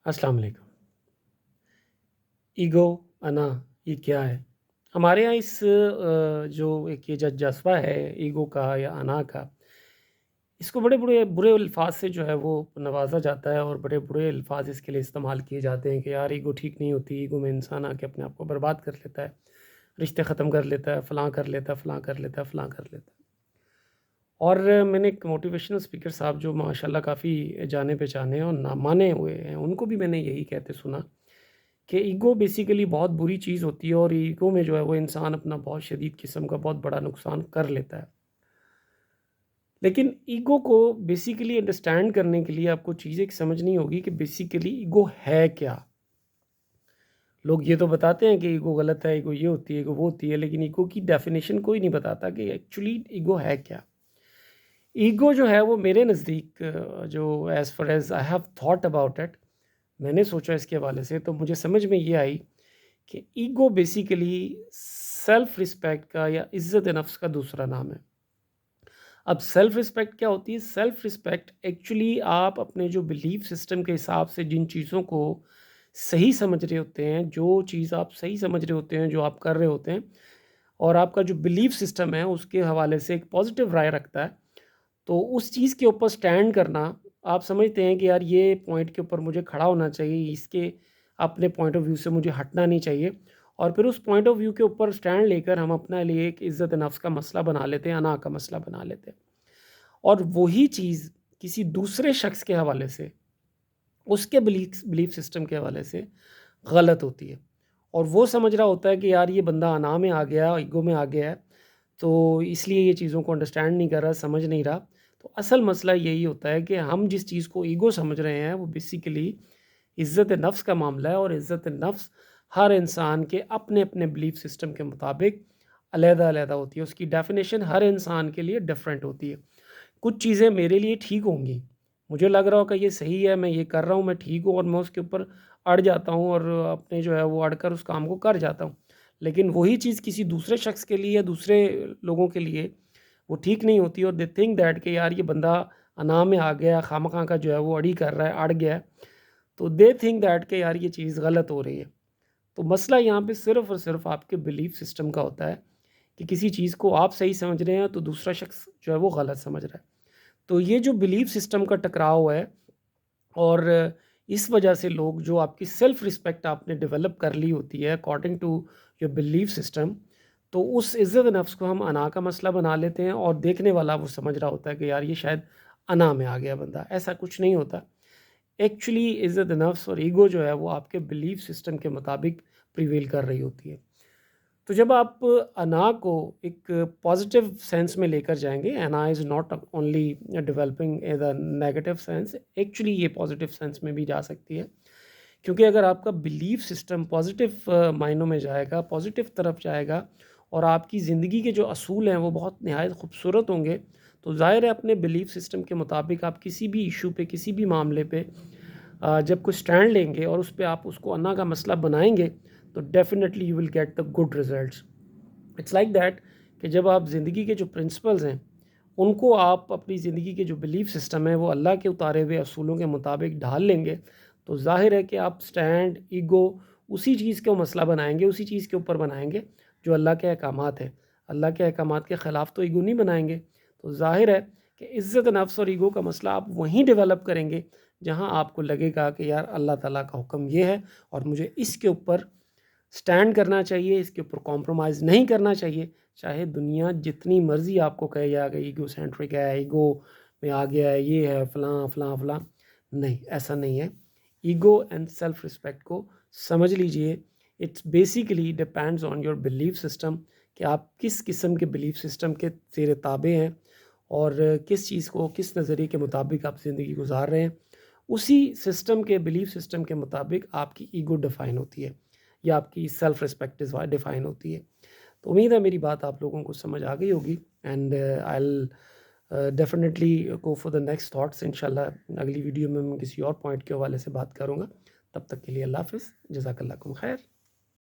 अस्सलाम वालेकुम। ईगो, अना, ये क्या है? हमारे यहाँ जो एक ये जज़्बा है ईगो का या अना का, इसको बड़े बुरे बुरे अल्फाज से जो है वो नवाजा जाता है और बड़े बुरे अल्फाज इसके लिए इस्तेमाल किए जाते हैं कि यार ईगो ठीक नहीं होती, ईगो में इंसान आके अपने आप को बर्बाद कर लेता है, रिश्ते ख़त्म कर लेता है, फ़लाँ कर लेता है, फ़लाँ कर लेता है, फ़लाँ कर लेता है। और मैंने एक मोटिवेशनल स्पीकर साहब जो माशाल्लाह काफ़ी जाने-पहचाने और ना माने हुए हैं, उनको भी मैंने यही कहते सुना कि ईगो बेसिकली बहुत बुरी चीज़ होती है और ईगो में जो है वो इंसान अपना बहुत शदीद किस्म का बहुत बड़ा नुकसान कर लेता है। लेकिन ईगो को बेसिकली अंडरस्टैंड करने के लिए आपको चीज़ एक समझनी होगी कि बेसिकली ईगो है क्या? लोग ये तो बताते हैं कि ईगो गलत है, ईगो ये होती है, ईगो वो होती है, लेकिन ईगो की डेफ़िनेशन कोई नहीं बताता कि एक्चुअली ईगो है क्या? ईगो जो है वो मेरे नज़दीक जो as far as I have thought about it, मैंने सोचा इसके हवाले से तो मुझे समझ में ये आई कि ईगो बेसिकली सेल्फ रिस्पेक्ट का या इज्जत नफ्स का दूसरा नाम है। अब सेल्फ रिस्पेक्ट क्या होती है? सेल्फ रिस्पेक्ट एक्चुअली आप अपने जो बिलीफ सिस्टम के हिसाब से जिन चीज़ों को सही समझ रहे होते हैं, जो चीज़ आप सही समझ रहे होते हैं, जो आप कर रहे होते हैं और आपका जो बिलीफ सिस्टम है उसके हवाले से एक पॉजिटिव राय रखता है, तो उस चीज़ के ऊपर स्टैंड करना, आप समझते हैं कि यार ये पॉइंट के ऊपर मुझे खड़ा होना चाहिए, इसके अपने पॉइंट ऑफ व्यू से मुझे हटना नहीं चाहिए और फिर उस पॉइंट ऑफ व्यू के ऊपर स्टैंड लेकर हम अपने लिए एक इज़्ज़त नफ्स का मसला बना लेते हैं, अना का मसला बना लेते हैं। और वही चीज़ किसी दूसरे शख्स के हवाले से, उसके बिलीफ बिलीफ सिस्टम के हवाले से गलत होती है और वो समझ रहा होता है कि यार ये बंदा अना में आ गया, ईगो में आ गया है, तो इसलिए ये चीज़ों को अंडरस्टैंड नहीं कर रहा, समझ नहीं रहा। तो असल मसला यही होता है कि हम जिस चीज़ को ईगो समझ रहे हैं वो बेसिकली इज़्ज़त नफ्स का मामला है और इज़्ज़त नफ्स हर इंसान के अपने-अपने बिलीफ सिस्टम के मुताबिक अलग-अलग होती है। उसकी डेफ़िनेशन हर इंसान के लिए डिफ़रेंट होती है। कुछ चीज़ें मेरे लिए ठीक होंगी, मुझे लग रहा होगा ये सही है, मैं ये कर रहा हूँ, मैं ठीक हूँ और मैं उसके ऊपर अड़ जाता हूँ और अपने जो है वो अड़कर उस काम को कर जाता हूँ। लेकिन वही चीज़ किसी दूसरे शख्स के लिए या दूसरे लोगों के लिए वो ठीक नहीं होती और दे थिंक दैट कि यार ये बंदा अना में आ गया, खामखा का जो है वो अड़ी कर रहा है, अड़ गया है। तो दे थिंक दैट कि यार ये चीज़ गलत हो रही है। तो मसला यहाँ पे सिर्फ़ और सिर्फ़ आपके बिलीफ सिस्टम का होता है कि किसी चीज़ को आप सही समझ रहे हैं तो दूसरा शख्स जो है वो गलत समझ रहा है। तो ये जो बिलीफ सिस्टम का टकराव है और इस वजह से लोग जो आपकी सेल्फ रिस्पेक्ट आपने डेवलप कर ली होती है according to your belief system, तो उस इज़्ज़त नफ्स को हम अना का मसला बना लेते हैं और देखने वाला वो समझ रहा होता है कि यार ये शायद अना में आ गया बंदा, ऐसा कुछ नहीं होता। एक्चुअली इज़्ज़त नफ्स और ईगो जो है वो आपके बिलीफ सिस्टम के मुताबिक प्रिवेल कर रही होती है। तो जब आप अना को एक पॉजिटिव सेंस में लेकर जाएँगे, अना is not only developing in the negative sense, actually ये पॉजिटिव सेंस में भी जा सकती है। क्योंकि अगर आपका बिलीफ सिस्टम पॉजिटिव मायनों में जाएगा, पॉजिटिव तरफ जाएगा और आपकी ज़िंदगी के जो असूल हैं वो बहुत निहायत खूबसूरत होंगे, तो ज़ाहिर है अपने बिलीफ सिस्टम के मुताबिक आप किसी भी इश्यू पे, किसी भी मामले पे जब कोई स्टैंड लेंगे और उस पे आप उसको अन्ना का मसला बनाएँगे, तो definitely you will get the good results. It's like that कि जब आप ज़िंदगी के जो प्रिंसिपल्स हैं, उनको आप अपनी ज़िंदगी के जो बिलीफ सिस्टम है, वो अल्लाह के उतारे हुए असूलों के मुताबिक ढाल लेंगे, तो ज़ाहिर है कि आप स्टैंड, ईगो उसी चीज़ को मसला बनाएँगे, उसी चीज़ के ऊपर बनाएँगे जो अल्लाह के अहकामात हैं। अल्लाह के अहकामात के ख़िलाफ़ तो ईगो नहीं बनाएँगे। तो ज़ाहिर है कि इज़्ज़त नफ्स और ईगो का मसला आप वहीं डेवलप करेंगे, जहाँ आपको लगेगा कि यार अल्लाह ताला का हुक्म ये है और मुझे इसके ऊपर स्टैंड करना चाहिए, इसके ऊपर कॉम्प्रोमाइज़ नहीं करना चाहिए, चाहे दुनिया जितनी मर्ज़ी आपको कहे या कि ईगो सेंट्रिक है, ईगो में आ गया है, ये है, फलाँ, फलाँ, फलाँ। नहीं, ऐसा नहीं है। ईगो एंड सेल्फ रिस्पेक्ट को समझ लीजिए, it's basically depends on your belief system कि आप किस किस्म के बिलीफ सिस्टम के ज़ेर ताबे हैं और किस चीज़ को, किस नज़रिए के मुताबिक आप ज़िंदगी गुज़ार रहे हैं। उसी सिस्टम के, बिलीफ सिस्टम के मुताबिक आपकी ईगो डिफ़ाइन होती है या आपकी सेल्फ रिस्पेक्ट डिफ़ाइन होती है। तो उम्मीद है मेरी बात आप लोगों को समझ आ गई होगी and I will definitely go for the next thoughts इंशाल्लाह अगली वीडियो में मैं किसी और पॉइंट के हवाले से बात करूँगा। तब तक के लिए अल्लाह हाफ़िज़, जज़ाकल्लाह खैर।